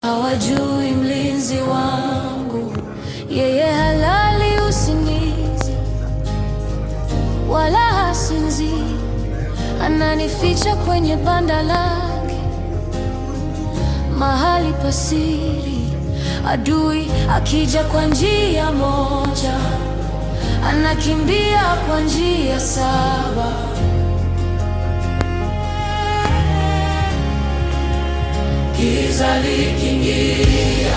Hawajui mlinzi wangu, yeye halali usingizi wala hasinzi, ananificha kwenye banda lake, mahali pasiri. Adui akija kwa njia moja, anakimbia kwa njia 7. Giza likiingia